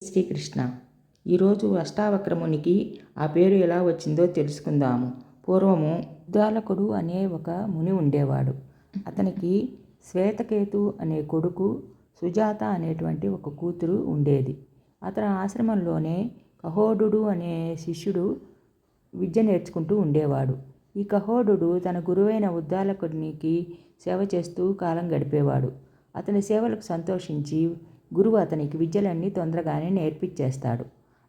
శ్రీకృష్ణ. ఈరోజు అష్టావక్రమునికి ఆ పేరు ఎలా వచ్చిందో తెలుసుకుందాము. పూర్వము ఉద్దాలకుడు అనే ఒక ముని ఉండేవాడు. అతనికి శ్వేతకేతు అనే కొడుకు, సుజాత అనేటువంటి ఒక కూతురు ఉండేది. అతని ఆశ్రమంలోనే కహోడుడు అనే శిష్యుడు విద్య నేర్చుకుంటూ ఉండేవాడు. ఈ కహోడుడు తన గురువైన ఉద్దాలకునికి సేవ చేస్తూ కాలం గడిపేవాడు. అతని సేవలకు సంతోషించి గురువు అతనికి విద్యలన్నీ తొందరగానే నేర్పించేస్తాడు.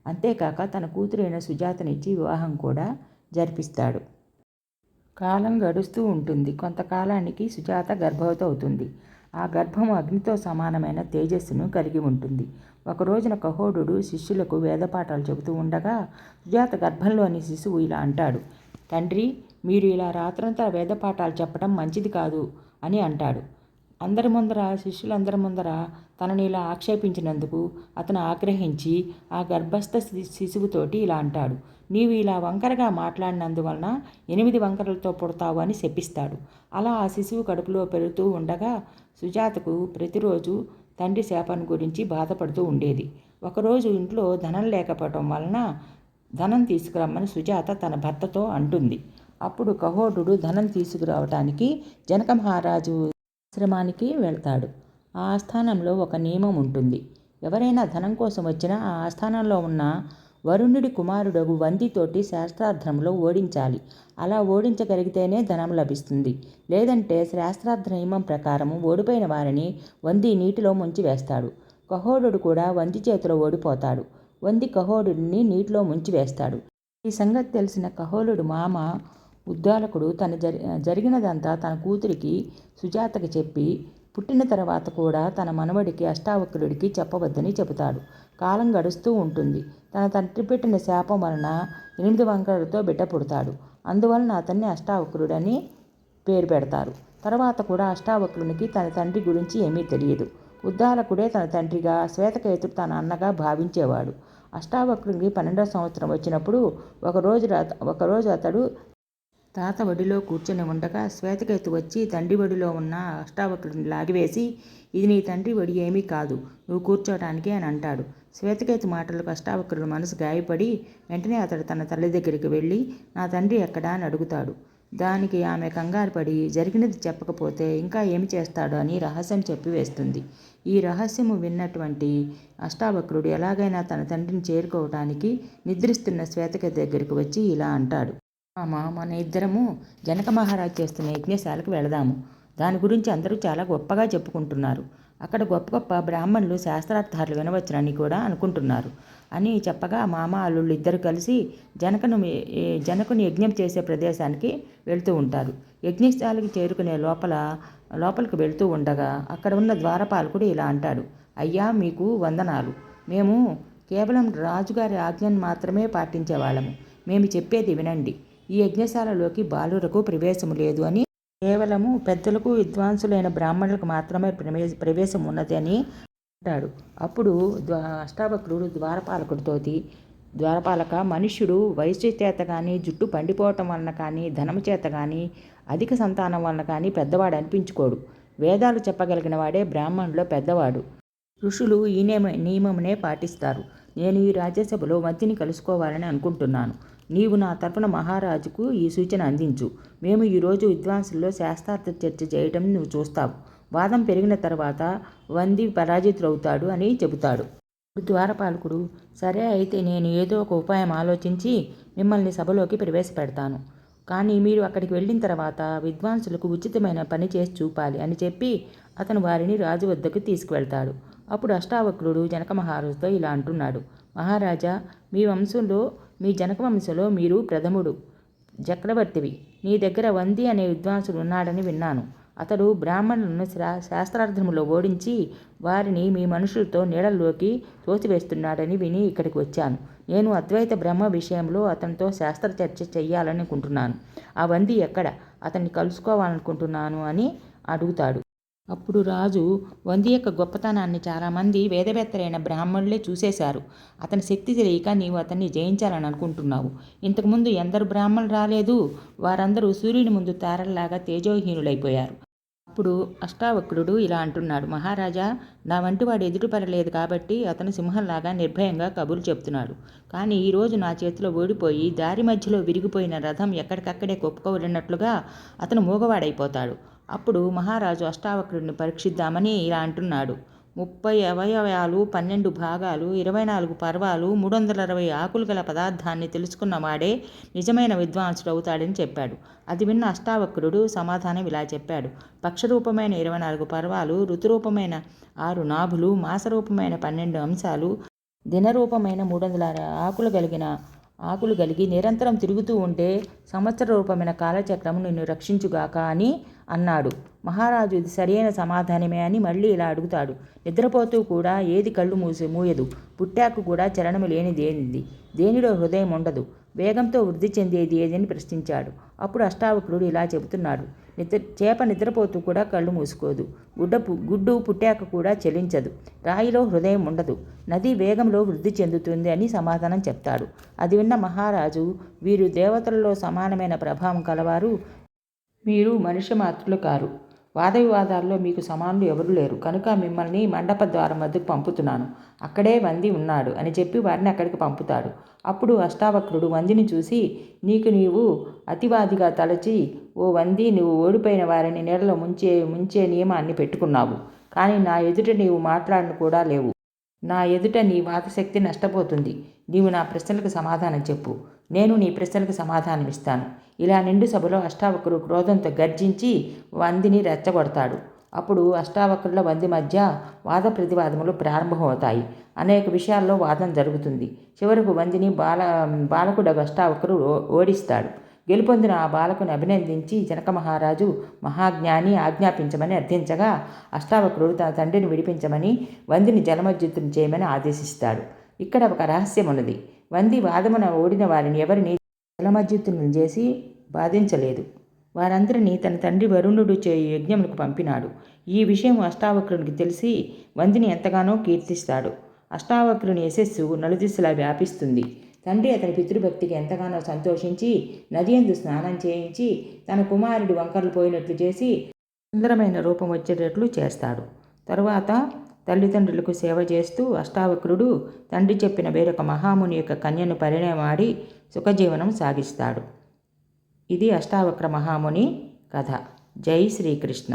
అంతేకాక తన కూతురైన సుజాతనిచ్చి వివాహం కూడా జరిపిస్తాడు. కాలం గడుస్తూ ఉంటుంది. కొంతకాలానికి సుజాత గర్భవతి అవుతుంది. ఆ గర్భము అగ్నితో సమానమైన తేజస్సును కలిగి ఉంటుంది. ఒక రోజున కహోడుడు శిష్యులకు వేదపాఠాలు చెబుతూ ఉండగా సుజాత గర్భంలోని శిశువు ఇలా అంటాడు: తండ్రి, మీరు ఇలా రాత్రంతా వేదపాఠాలు చెప్పడం మంచిది కాదు అని అంటాడు. అందరి ముందర, శిష్యులందరి ముందర తనని ఇలా ఆక్షేపించినందుకు అతను ఆగ్రహించి ఆ గర్భస్థ శిశువుతోటి ఇలా అంటాడు: నీవు ఇలా వంకరగా మాట్లాడినందువలన 8 వంకరలతో పుడతావు అని శపిస్తాడు. అలా ఆ శిశువు కడుపులో పెరుగుతూ ఉండగా సుజాతకు ప్రతిరోజు తండ్రి శాపం గురించి బాధపడుతూ ఉండేది. ఒకరోజు ఇంట్లో ధనం లేకపోవటం వలన ధనం తీసుకురమ్మని సుజాత తన భర్తతో అంటుంది. అప్పుడు కహోడుడు ధనం తీసుకురావటానికి జనక మహారాజు ఆశ్రమానికి వెళ్తాడు. ఆ ఆస్థానంలో ఒక నియమం ఉంటుంది. ఎవరైనా ధనం కోసం వచ్చినా ఆ ఆస్థానంలో ఉన్న వరుణుడి కుమారుడగు వందితోటి శాస్త్రార్థంలో ఓడించాలి. అలా ఓడించగలిగితేనే ధనం లభిస్తుంది. లేదంటే శాస్త్రార్థ నియమం ప్రకారము ఓడిపోయిన వారిని వంది నీటిలో ముంచి వేస్తాడు. కహోడుడు కూడా వంది చేతిలో ఓడిపోతాడు. వంది కహోడుడిని నీటిలో ముంచి వేస్తాడు. ఈ సంగతి తెలిసిన కహోలుడు మామ ఉద్దాలకుడు జరిగినదంతా తన కూతురికి సుజాతకి చెప్పి పుట్టిన తర్వాత కూడా తన మనవడికి అష్టావక్రుడికి చెప్పవద్దని చెబుతాడు. కాలం గడుస్తూ ఉంటుంది. తన తండ్రి పెట్టిన శాపం వలన 8 వంకరలతో బిడ్డ పుడతాడు. అందువలన అతన్ని అష్టావక్రుడని పేరు పెడతారు. తర్వాత కూడా అష్టావక్రునికి తన తండ్రి గురించి ఏమీ తెలియదు. ఉద్దాలకుడే తన తండ్రిగా, శ్వేతకేతుడు తన అన్నగా భావించేవాడు. అష్టావక్రునికి 12వ సంవత్సరం వచ్చినప్పుడు ఒకరోజు అతడు తాత ఒడిలో కూర్చొని ఉండగా శ్వేతకేతు వచ్చి తండ్రి ఒడిలో ఉన్న అష్టావక్రుడిని లాగివేసి, ఇది నీ తండ్రి ఒడి ఏమీ కాదు, నువ్వు కూర్చోటానికి అని అంటాడు. శ్వేతకేతు మాటలకు అష్టావక్రుడి మనసు గాయపడి వెంటనే అతడు తన తల్లి దగ్గరికి వెళ్ళి, నా తండ్రి ఎక్కడా అని అడుగుతాడు. దానికి ఆమె కంగారు పడి జరిగినది చెప్పకపోతే ఇంకా ఏమి చేస్తాడో అని రహస్యం చెప్పి వేస్తుంది. ఈ రహస్యము విన్నటువంటి అష్టావక్రుడు ఎలాగైనా తన తండ్రిని చేరుకోవటానికి నిద్రిస్తున్న శ్వేతకేతు దగ్గరికి వచ్చి ఇలా అంటాడు: మన ఇద్దరము జనక మహారాజు చేస్తున్న యజ్ఞశాలకు వెళదాము. దాని గురించి అందరూ చాలా గొప్పగా చెప్పుకుంటున్నారు. అక్కడ గొప్ప గొప్ప బ్రాహ్మణులు శాస్త్రార్థాలు వినవచ్చునని కూడా అనుకుంటున్నారు అని చెప్పగా మామ అల్లుళ్ళు ఇద్దరు కలిసి జనకుని యజ్ఞం చేసే ప్రదేశానికి వెళ్తూ ఉంటారు. యజ్ఞశాలకి చేరుకునే లోపలికి వెళ్తూ ఉండగా అక్కడ ఉన్న ద్వారపాలకుడు ఇలా అంటాడు: అయ్యా, మీకు వందనాలు. మేము కేవలం రాజుగారి ఆజ్ఞను మాత్రమే పాటించేవాళ్ళము. మేము చెప్పేది వినండి. ఈ యజ్ఞశాలలోకి బాలురకు ప్రవేశము లేదు అని, కేవలము పెద్దలకు విద్వాంసులైన బ్రాహ్మణులకు మాత్రమే ప్రవేశం ఉన్నది అని అంటాడు. అప్పుడు అష్టావక్రుడు ద్వారపాలకుడితోటి, ద్వారపాలక, మనుష్యుడు వయసు చేత కానీ, జుట్టు పండిపోవటం వలన కానీ, ధనము చేత కానీ, అధిక సంతానం వలన కానీ పెద్దవాడు అనిపించుకోడు. వేదాలు చెప్పగలిగిన వాడే బ్రాహ్మణులో పెద్దవాడు. ఋషులు ఈ నియమమునే పాటిస్తారు. నేను ఈ రాజ్యసభలో వంతిని కలుసుకోవాలని అనుకుంటున్నాను. నీవు నా తరపున మహారాజుకు ఈ సూచన అందించు. మేము ఈరోజు విద్వాంసుల్లో శాస్త్రార్థ చర్చ చేయటం నువ్వు చూస్తావు. వాదం పెరిగిన తర్వాత వంది పరాజితుడవుతాడు అని చెబుతాడు. ద్వారపాలకుడు, సరే అయితే నేను ఏదో ఒక ఉపాయం ఆలోచించి మిమ్మల్ని సభలోకి ప్రవేశపెడతాను. కానీ మీరు అక్కడికి వెళ్ళిన తర్వాత విద్వాంసులకు ఉచితమైన పని చేసి చూపాలి అని చెప్పి అతను వారిని రాజు వద్దకు తీసుకువెళ్తాడు. అప్పుడు అష్టావక్రుడు జనక మహారాజుతో ఇలా అంటున్నాడు: మహారాజా, మీ జనక వంశంలో మీరు ప్రథముడు చక్రవర్తివి. నీ దగ్గర వంది అనే విద్వాంసుడు ఉన్నాడని విన్నాను. అతడు బ్రాహ్మణులను శాస్త్రార్థములో ఓడించి వారిని మీ మనుషులతో నీడల్లోకి తోసివేస్తున్నాడని విని ఇక్కడికి వచ్చాను. నేను అద్వైత బ్రహ్మ విషయంలో అతనితో శాస్త్ర చర్చ చెయ్యాలనుకుంటున్నాను. ఆ వంది ఎక్కడ? అతన్ని కలుసుకోవాలనుకుంటున్నాను అని అడుగుతాడు. అప్పుడు రాజు వంది యొక్క గొప్పతనాన్ని చాలామంది వేదవేత్తలైన బ్రాహ్మణులే చూసేశారు. అతని శక్తి తెలియక నీవు అతన్ని జయించాలని అనుకుంటున్నావు. ఇంతకుముందు ఎందరు బ్రాహ్మణులు రాలేదు, వారందరూ సూర్యుని ముందు తారల్లాగా తేజోహీనులైపోయారు. అప్పుడు అష్టావక్రుడు ఇలా అంటున్నాడు, మహారాజా, నా వంటి వాడు ఎదురుపడలేదు కాబట్టి అతను సింహంలాగా నిర్భయంగా కబుర్లు చెప్తున్నాడు. కానీ ఈరోజు నా చేతిలో ఓడిపోయి దారి మధ్యలో విరిగిపోయిన రథం ఎక్కడికక్కడే కుప్పకూలినట్లుగా అతను మూగవాడైపోతాడు. అప్పుడు మహారాజు అష్టావక్రుడిని పరీక్షిద్దామని ఇలా అంటున్నాడు, 30 అవయవాలు, 12 భాగాలు, 24 పర్వాలు, 360 ఆకులు గల పదార్థాన్ని తెలుసుకున్నవాడే నిజమైన విద్వాంసుడు అవుతాడని చెప్పాడు. అది విన్న అష్టావక్రుడు సమాధానం ఇలా చెప్పాడు, పక్షరూపమైన 24 పర్వాలు, ఋతురూపమైన 6 నాభులు, మాసరూపమైన 12 అంశాలు, దినరూపమైన 360 ఆకులు కలిగి నిరంతరం తిరుగుతూ ఉంటే సంవత్సర రూపమైన కాలచక్రము నిన్ను రక్షించుగాక అని అన్నాడు. మహారాజు ఇది సరైన సమాధానమే అని మళ్ళీ ఇలా అడుగుతాడు, నిద్రపోతూ కూడా ఏది కళ్ళు మూయదు, పుట్టాకు కూడా చలనము లేనిదేనిది, దేనిలో హృదయం ఉండదు, వేగంతో వృద్ధి చెందేది ఏదని ప్రశ్నించాడు. అప్పుడు అష్టావక్రుడు ఇలా చెబుతున్నాడు, చేప నిద్రపోతూ కూడా కళ్ళు మూసుకోదు, గుడ్డు పుట్టాక కూడా చలించదు, రాయిలో హృదయం ఉండదు, నది వేగంలో వృద్ధి చెందుతుంది అని సమాధానం చెప్తాడు. అది విన్న మహారాజు, వీరు దేవతలలో సమానమైన ప్రభావం కలవారు, మీరు మనుష్య మాత్రులు కారు, వాదవివాదాల్లో మీకు సమానులు ఎవరు లేరు, కనుక మిమ్మల్ని మండప ద్వారం వద్దకు పంపుతున్నాను, అక్కడే వంది ఉన్నాడు అని చెప్పి వారిని అక్కడికి పంపుతాడు. అప్పుడు అష్టావక్రుడు వందిని చూసి, నీవు అతివాదిగా తలచి, ఓ వంది, నువ్వు ఓడిపోయిన వారిని నీళ్ళలో ముంచే నియమాన్ని పెట్టుకున్నావు, కానీ నా ఎదుట నీవు మాట్లాడను కూడా లేవు, నా ఎదుట నీ వాదశక్తి నష్టపోతుంది, నీవు నా ప్రశ్నలకు సమాధానం చెప్పు, నేను నీ ప్రశ్నలకు సమాధానం ఇస్తాను. ఇలా నిండు సభలో అష్టావక్రుడు క్రోధంతో గర్జించి వందిని రెచ్చగొడతాడు. అప్పుడు అష్టావక్రుల వంది మధ్య వాద ప్రతివాదములు ప్రారంభమవుతాయి. అనేక విషయాల్లో వాదన జరుగుతుంది. చివరకు వందిని బాలకుడు అష్టావక్రుడు ఓడిస్తాడు. గెలుపొందిన ఆ బాలకుని అభినందించి జనక మహారాజు మహాజ్ఞాని ఆజ్ఞాపించమని అర్థించగా అష్టావక్రుడు తన తండ్రిని విడిపించమని వందిని జలమజ్జితుని చేయమని ఆదేశిస్తాడు. ఇక్కడ ఒక రహస్యం ఉన్నది. వంది వాదమున ఓడిన వారిని ఎవరిని జలమజ్జితులను చేసి బాధించలేదు. వారందరినీ తన తండ్రి వరుణుడు చేయు యజ్ఞములకు పంపినాడు. ఈ విషయం అష్టావక్రునికి తెలిసి వందిని ఎంతగానో కీర్తిస్తాడు. అష్టావక్రుని యశస్సు నలుదిశలా వ్యాపిస్తుంది. తండ్రి అతని పితృభక్తికి ఎంతగానో సంతోషించి నది యందు స్నానం చేయించి తన కుమారుడు వంకరలు పోయినట్లు చేసి సుందరమైన రూపం వచ్చేటట్లు చేస్తాడు. తరువాత తల్లిదండ్రులకు సేవ చేస్తూ అష్టావక్రుడు తండ్రి చెప్పిన వేరొక మహాముని యొక్క కన్యను పరిణయమాడి సుఖజీవనం సాగిస్తాడు. ఇది అష్టావక్ర మహాముని కథ. జై శ్రీకృష్ణ.